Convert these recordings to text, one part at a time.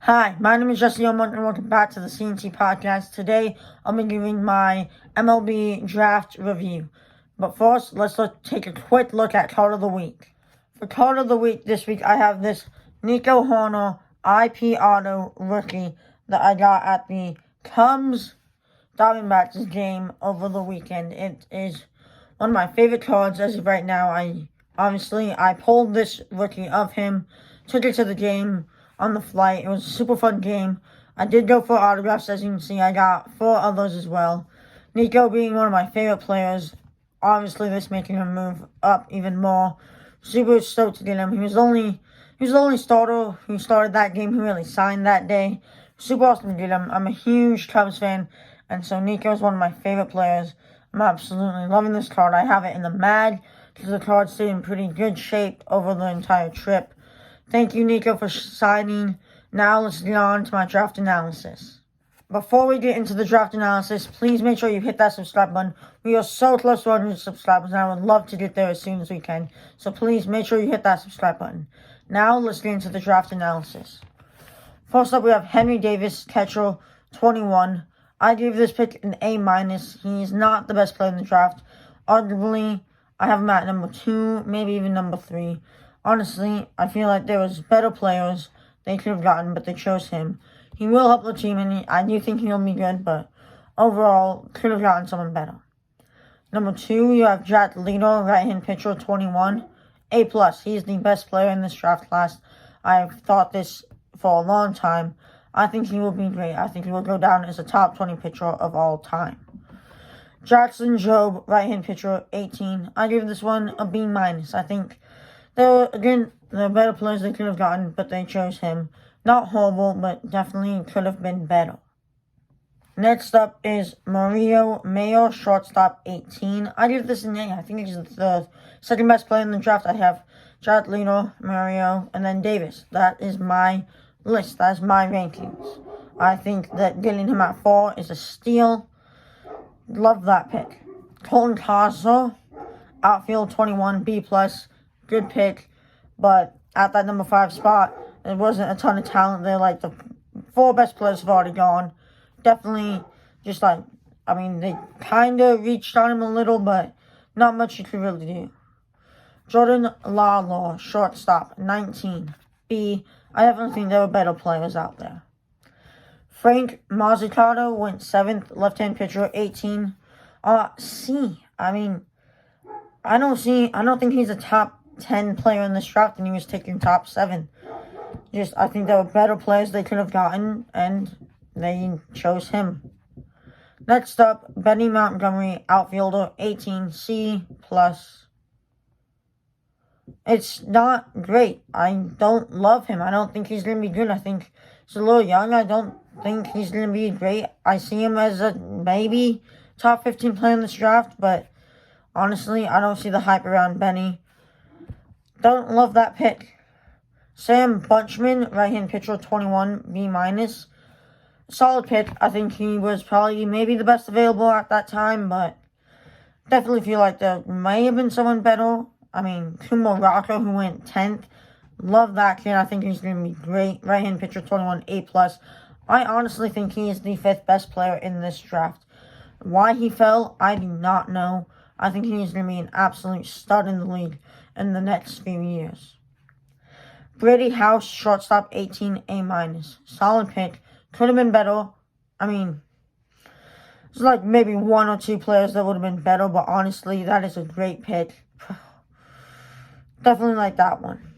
Hi, my name is Jesse Oman, and welcome back to the CNT podcast. Today, I'll be giving my MLB Draft review. But first, let's take a quick look at Card of the Week. For Card of the Week this week, I have this Nico Hoerner IP Auto rookie that I got at the Cubs Diamondbacks game over the weekend. It is one of my favorite cards as of right now. I pulled this rookie of him, took it to the game on the flight. It was a super fun game. I did go for autographs, as you can see. I got 4 of those as well. Nico being one of my favorite players. Obviously, this making him move up even more. Super stoked to get him. He was the only starter who started that game who really signed that day. Super awesome to get him. I'm a huge Cubs fan, and so Nico is one of my favorite players. I'm absolutely loving this card. I have it in the mag because the card stayed in pretty good shape over the entire trip. Thank you, Nico, for signing. Now let's get on to my draft analysis. Before we get into the draft analysis, please make sure you hit that subscribe button. We are so close to 100 subscribers, and I would love to get there as soon as we can. So please make sure you hit that subscribe button. Now let's get into the draft analysis. First up, we have Henry Davis, catcher, 21. I gave this pick an A-. He is not the best player in the draft. Arguably, I have him at number 2, maybe even number 3. Honestly, I feel like there was better players they could have gotten, but they chose him. He will help the team, and I do think he'll be good, but overall, could have gotten someone better. Number 2, you have Jack Leader, right-hand pitcher, 21. A+. He's the best player in this draft class. I've thought this for a long time. I think he will be great. I think he will go down as a top 20 pitcher of all time. Jackson Jobe, right-hand pitcher, 18. I give this one a B-. I think there are better players they could have gotten, but they chose him. Not horrible, but definitely could have been better. Next up is Mayo, shortstop, 18. I give this an A. I think he's the second best player in the draft. I have Jack Leader, Mario, and then Davis. That is my list. That is my rankings. I think that getting him at 4 is a steal. Love that pick. Colton Castro, outfield, 21, B+. Good pick, but at that number 5 spot, there wasn't a ton of talent there. Like, the 4 best players have already gone. Definitely they kind of reached on him a little, but not much you could really do. Jordan Lawlar, shortstop, 19, B. I definitely think there were better players out there. Frank Mazzucato went 7th, left-hand pitcher, 18. C. I don't think he's a top 10 player in this draft, and he was taking top 7. I think there were better players they could have gotten, and they chose him. Next up, Benny Montgomery, outfielder, 18, C+. It's not great. I don't love him. I don't think he's going to be good. I think he's a little young. I don't think he's going to be great. I see him as a maybe top 15 player in this draft, but honestly, I don't see the hype around Benny. Don't love that pick. Sam Bunchman, right-hand pitcher, 21, B-. Solid pick. I think he was probably maybe the best available at that time, but definitely feel like there may have been someone better. Kumar Rocker, who went 10th. Love that kid. I think he's going to be great. Right-hand pitcher, 21, A+. I honestly think he is the 5th best player in this draft. Why he fell, I do not know. I think he is going to be an absolute stud in the league in the next few years. Brady House, shortstop, 18, A-. Solid pick. Could have been better. There's like maybe 1 or 2 players that would have been better, but honestly, that is a great pick. Definitely like that one.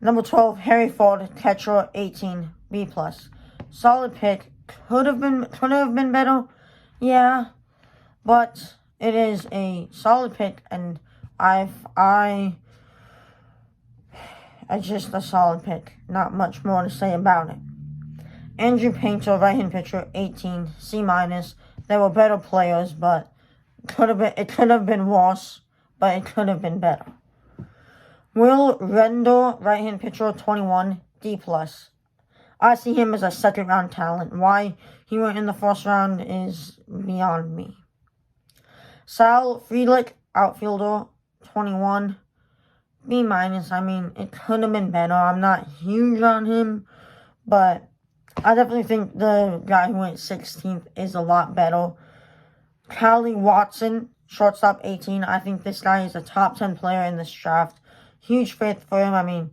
Number 12, Harry Ford, catcher, 18, B+. Solid pick. Could have been better. Yeah, but it is a solid pick, and it's just a solid pick. Not much more to say about it. Andrew Painter, right-hand pitcher, 18, C-. There were better players, but it could have been worse, but it could have been better. Will Render, right-hand pitcher, 21, D+. I see him as a second-round talent. Why he went in the first round is beyond me. Sal Frelick, outfielder, 21, B-. It could have been better. I'm not huge on him, but I definitely think the guy who went 16th is a lot better. Cali Watson, shortstop 18. I think this guy is a top 10 player in this draft. Huge faith for him. I mean,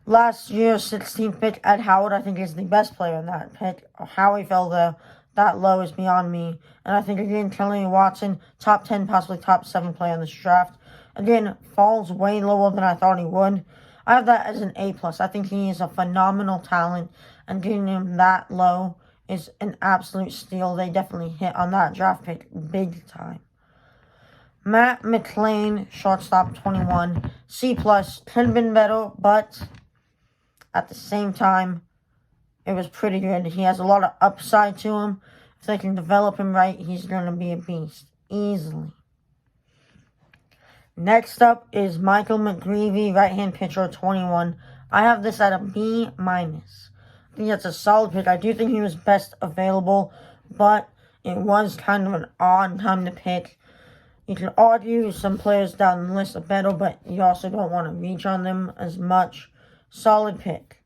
last year's 16th pick, Ed Howard, I think is the best player in that pick. How he fell there that low is beyond me. And I think, again, Cali Watson, top 10, possibly top 7 player in this draft. Again, falls way lower than I thought he would. I have that as an A+. I think he is a phenomenal talent, and getting him that low is an absolute steal. They definitely hit on that draft pick big time. Matt McLean, shortstop 21, C+. Could have been better, but at the same time, it was pretty good. He has a lot of upside to him. If they can develop him right, he's going to be a beast. Easily. Next up is Michael McGreevey, right-hand pitcher, 21. I have this at a B-. I think that's a solid pick. I do think he was best available, but it was kind of an odd time to pick. You can argue some players down the list are better, but you also don't want to reach on them as much. Solid pick.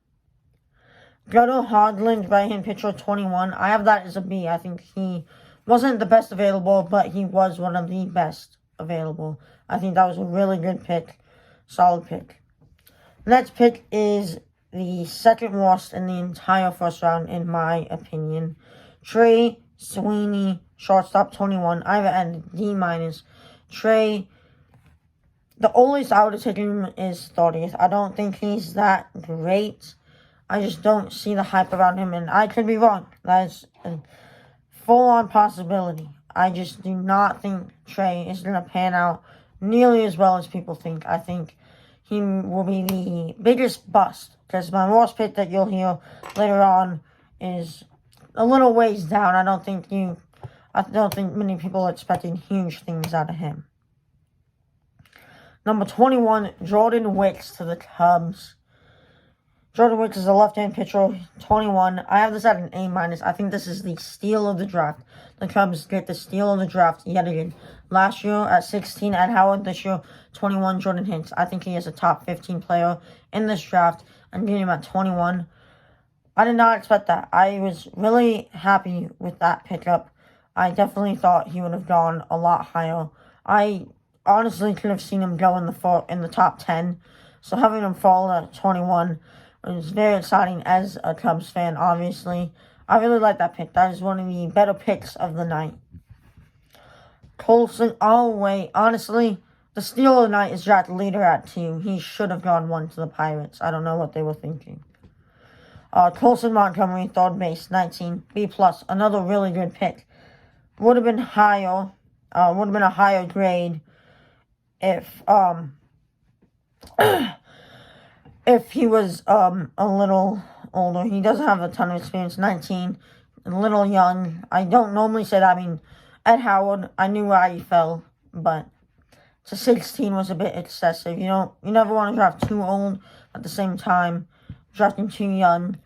Gutter Hodland, right-hand pitcher, 21. I have that as a B. I think he wasn't the best available, but he was one of the best available. I think that was a really good pick. Solid pick. Next pick is the second worst in the entire first round, in my opinion. Trey Sweeney, shortstop, 21. I have it at D-. Trey, the oldest I would have taken him is 30th. I don't think he's that great. I just don't see the hype around him, and I could be wrong. That is a full-on possibility. I just do not think Trey is going to pan out nearly as well as people think. I think he will be the biggest bust, because my worst pick that you'll hear later on is a little ways down. I don't think many people are expecting huge things out of him. Number 21, Jordan Wicks to the Cubs. Jordan Wicks is a left-hand pitcher, 21. I have this at an A-. I think this is the steal of the draft. The Cubs get the steal of the draft yet again. Last year at 16, Ed Howard. This year, 21, Jordan Hicks. I think he is a top 15 player in this draft. And getting him at 21. I did not expect that. I was really happy with that pickup. I definitely thought he would have gone a lot higher. I honestly could have seen him go in the top 10. So having him fall at 21 was very exciting as a Cubs fan, obviously. I really like that pick. That is one of the better picks of the night. Colson, oh wait, honestly, the steal of the night is Jack Leader at 2. He should have gone 1 to the Pirates. I don't know what they were thinking. Colson Montgomery, third base, 19, B+. Another really good pick. Would have been higher. Would have been a higher grade if if he was a little older. He doesn't have a ton of experience. 19, a little young. I don't normally say that. I mean, Ed Howard, I knew where he fell, but to 16 was a bit excessive. You never want to draft too old. At the same time, drafting too young,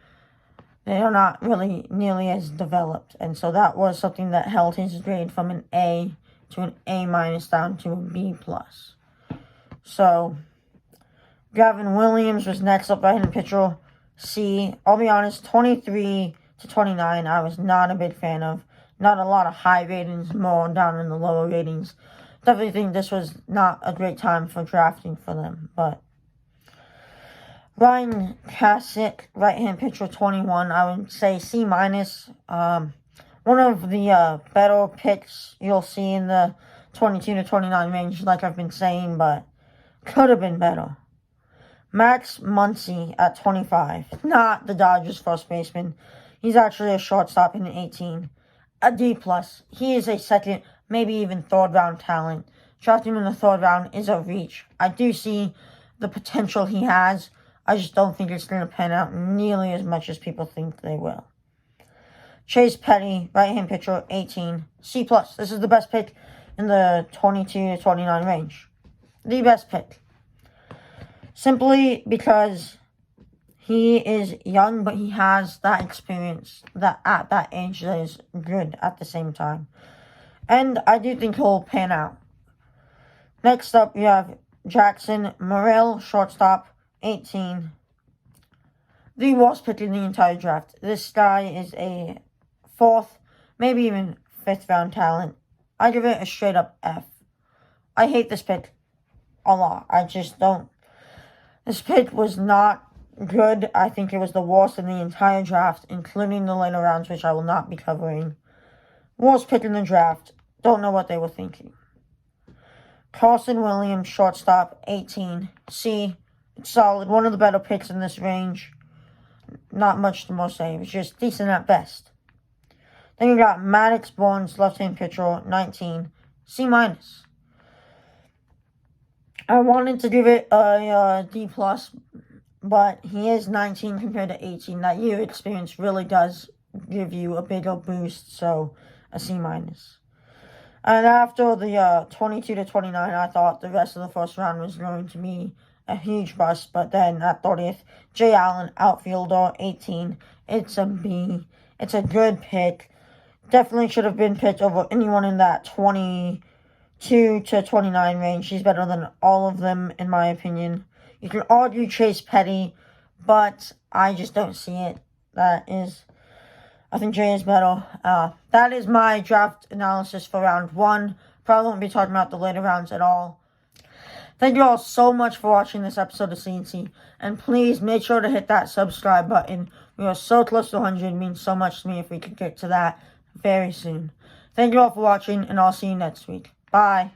they are not really nearly as developed. And so that was something that held his grade from an A to an A- down to a B+. So Gavin Williams was next up, right-hand pitcher, C. I'll be honest, 23 to 29, I was not a big fan of. Not a lot of high ratings, more down in the lower ratings. Definitely think this was not a great time for drafting for them. But Ryan Kasich, right-hand pitcher, 21, I would say C-. One of the better picks you'll see in the 22 to 29 range, like I've been saying, but could have been better. Max Muncy at 25. Not the Dodgers first baseman. He's actually a shortstop in 18. A D+. He is a second, maybe even third round talent. Drafting him in the third round is a reach. I do see the potential he has. I just don't think it's going to pan out nearly as much as people think they will. Chase Petty, right-hand pitcher, 18. C+. This is the best pick in the 22 to 29 range. The best pick. Simply because he is young, but he has that experience that at that age that is good at the same time. And I do think he'll pan out. Next up, you have Jackson Morrow, shortstop, 18. the worst pick in the entire draft. This guy is a 4th, maybe even 5th round talent. I give it a straight up F. I hate this pick a lot. I just don't. This pick was not good. I think it was the worst in the entire draft, including the later rounds, which I will not be covering. Worst pick in the draft. Don't know what they were thinking. Carson Williams, shortstop, 18. C. It's solid. One of the better picks in this range. Not much to most say. It was just decent at best. Then you got Maddox Barnes, left-hand pitcher, 19. C-. I wanted to give it a D+, but he is 19 compared to 18. That year experience really does give you a bigger boost, so a C-. And after the 22 to 29, I thought the rest of the first round was going to be a huge bust, but then at 30th, Jay Allen, outfielder, 18. It's a B. It's a good pick. Definitely should have been picked over anyone in that 22 to 29 range. He's better than all of them, in my opinion. You can argue Chase Petty, but I just don't see it. I think Jay is better. That is my draft analysis for round 1. Probably won't be talking about the later rounds at all. Thank you all so much for watching this episode of CNT. And please make sure to hit that subscribe button. We are so close to 100. It means so much to me if we can get to that very soon. Thank you all for watching, and I'll see you next week. Bye.